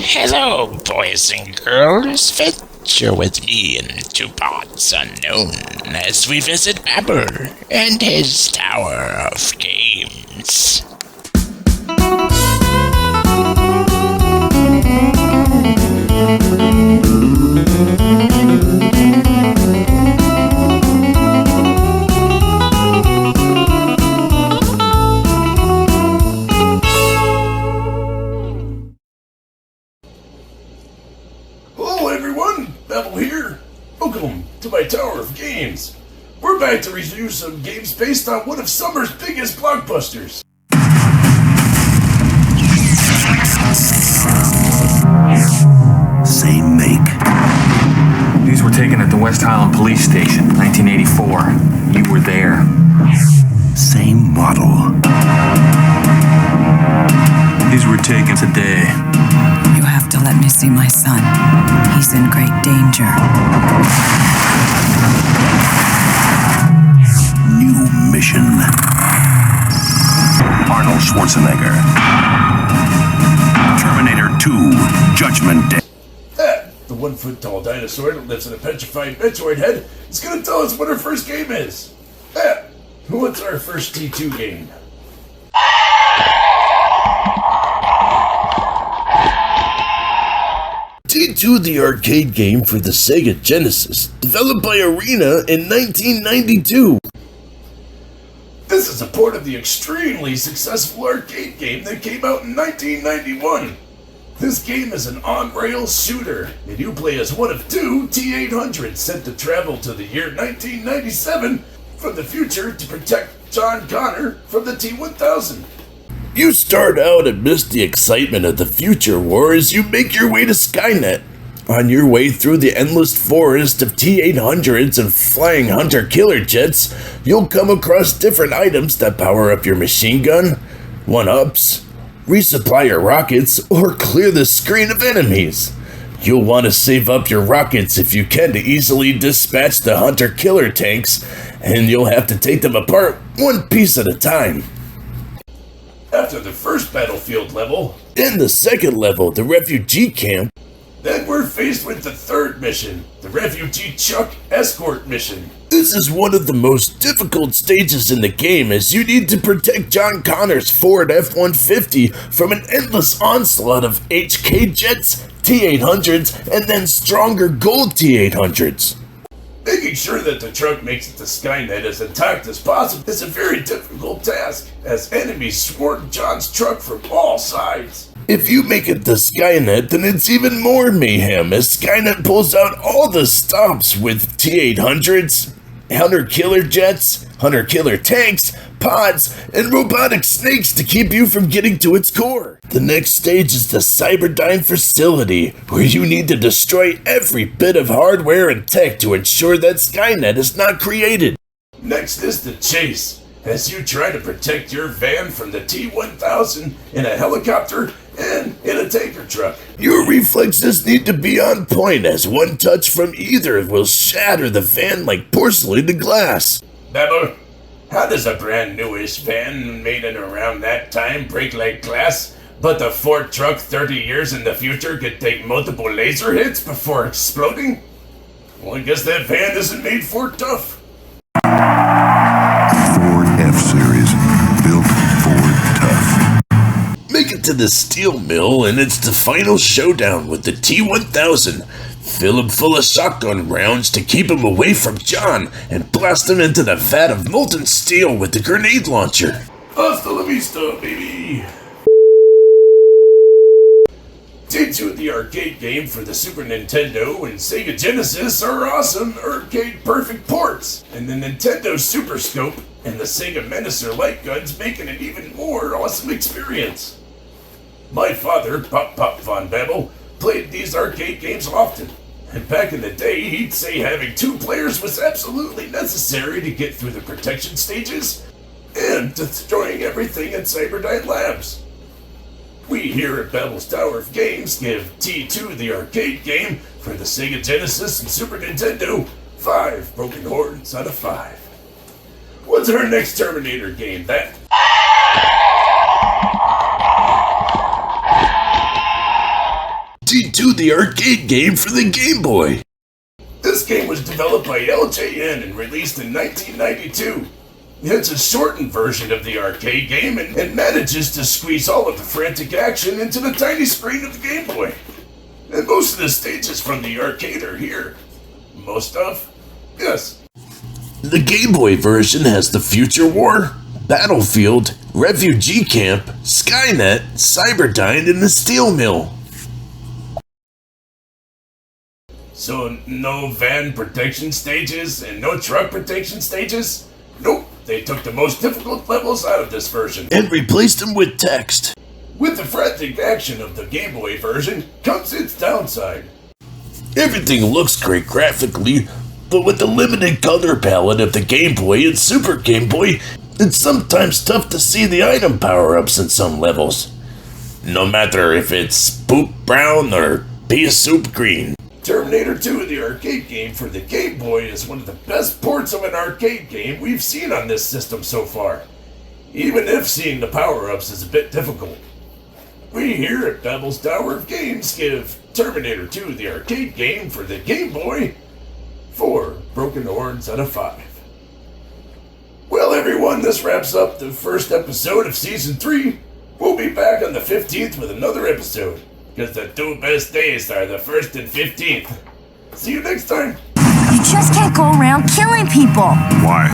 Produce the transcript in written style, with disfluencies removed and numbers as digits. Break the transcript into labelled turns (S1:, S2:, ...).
S1: Hello, boys and girls. Venture with me into parts unknown as we visit Babel and his Tower of Games.
S2: Hello everyone, Babel here. Welcome to my Tower of Games. We're back to review some games based on one of summer's biggest blockbusters.
S3: Same make.
S4: These were taken at the West Highland Police Station, 1984. You were there.
S3: Same model.
S4: These were taken today.
S5: You have to let me see my son. He's in great danger.
S3: New mission. Arnold Schwarzenegger. Terminator 2, Judgment Day.
S2: The 1 foot tall dinosaur that lives in a petrified Metroid head is going to tell us what our first game is. What's our first T2 game? T2, the arcade game for the Sega Genesis, developed by Arena in 1992. This is a port of the extremely successful arcade game that came out in 1991. This game is an on-rails shooter, and you play as one of two T-800s sent to travel to the year 1997 from the future to protect John Connor from the T-1000. You start out amidst the excitement of the future war as you make your way to Skynet. On your way through the endless forest of T-800s and flying hunter-killer jets, you'll come across different items that power up your machine gun, one-ups, resupply your rockets, or clear the screen of enemies. You'll want to save up your rockets if you can to easily dispatch the hunter-killer tanks, and you'll have to take them apart one piece at a time. After the first battlefield level, and the second level, the refugee camp, then we're faced with the third mission, the refugee truck escort mission. This is one of the most difficult stages in the game as you need to protect John Connor's Ford F-150 from an endless onslaught of HK jets, T-800s, and then stronger gold T-800s. Making sure that the truck makes it to Skynet as intact as possible is a very difficult task, as enemies swarm John's truck from all sides. If you make it to Skynet, then it's even more mayhem, as Skynet pulls out all the stops with T-800s, hunter-killer jets, hunter-killer tanks, pods, and robotic snakes to keep you from getting to its core. The next stage is the Cyberdyne facility, where you need to destroy every bit of hardware and tech to ensure that Skynet is not created. Next is the chase, as you try to protect your van from the T-1000 in a helicopter and in a tanker truck. Your reflexes need to be on point, as one touch from either will shatter the van like porcelain to glass. Babel, how does a brand newish van made in around that time break like glass, but the Ford truck 30 years in the future could take multiple laser hits before exploding? Well, I guess that van isn't made for tough.
S3: Ford F-Series. Built Ford tough.
S2: Make it to the steel mill, and it's the final showdown with the T-1000. Fill him full of shotgun rounds to keep him away from John, and blast him into the vat of molten steel with the grenade launcher. Hasta la vista, baby! T2, the arcade game for the Super Nintendo and Sega Genesis, are awesome arcade-perfect ports, and the Nintendo Super Scope and the Sega Menacer light guns make it an even more awesome experience. My father, Pop Von Babel, played these arcade games often, and back in the day he'd say having two players was absolutely necessary to get through the protection stages and destroying everything at Cyberdyne Labs. We here at Babel's Tower of Games give T2, the arcade game for the Sega Genesis and Super Nintendo, 5 broken horns out of 5. What's our next Terminator game then? 2, the arcade game for the Game Boy. This game was developed by LJN and released in 1992. It's a shortened version of the arcade game and manages to squeeze all of the frantic action into the tiny screen of the Game Boy. And most of the stages from the arcade are here. Most of? Yes. The Game Boy version has the Future War, Battlefield, Refugee Camp, Skynet, Cyberdyne, and the Steel Mill. So no van protection stages and no truck protection stages? Nope, they took the most difficult levels out of this version and replaced them with text. With the frantic action of the Game Boy version comes its downside. Everything looks great graphically, but with the limited color palette of the Game Boy and Super Game Boy, it's sometimes tough to see the item power-ups in some levels. No matter if it's poop brown or pea soup green. Terminator 2, the arcade game for the Game Boy, is one of the best ports of an arcade game we've seen on this system so far, even if seeing the power-ups is a bit difficult. We here at Babel's Tower of Games give Terminator 2, the arcade game for the Game Boy, 4 broken horns out of 5. Well everyone, this wraps up the first episode of Season 3. We'll be back on the 15th with another episode, because the 2 best days are the 1st and 15th. See you next time.
S6: You just can't go around killing people.
S3: Why?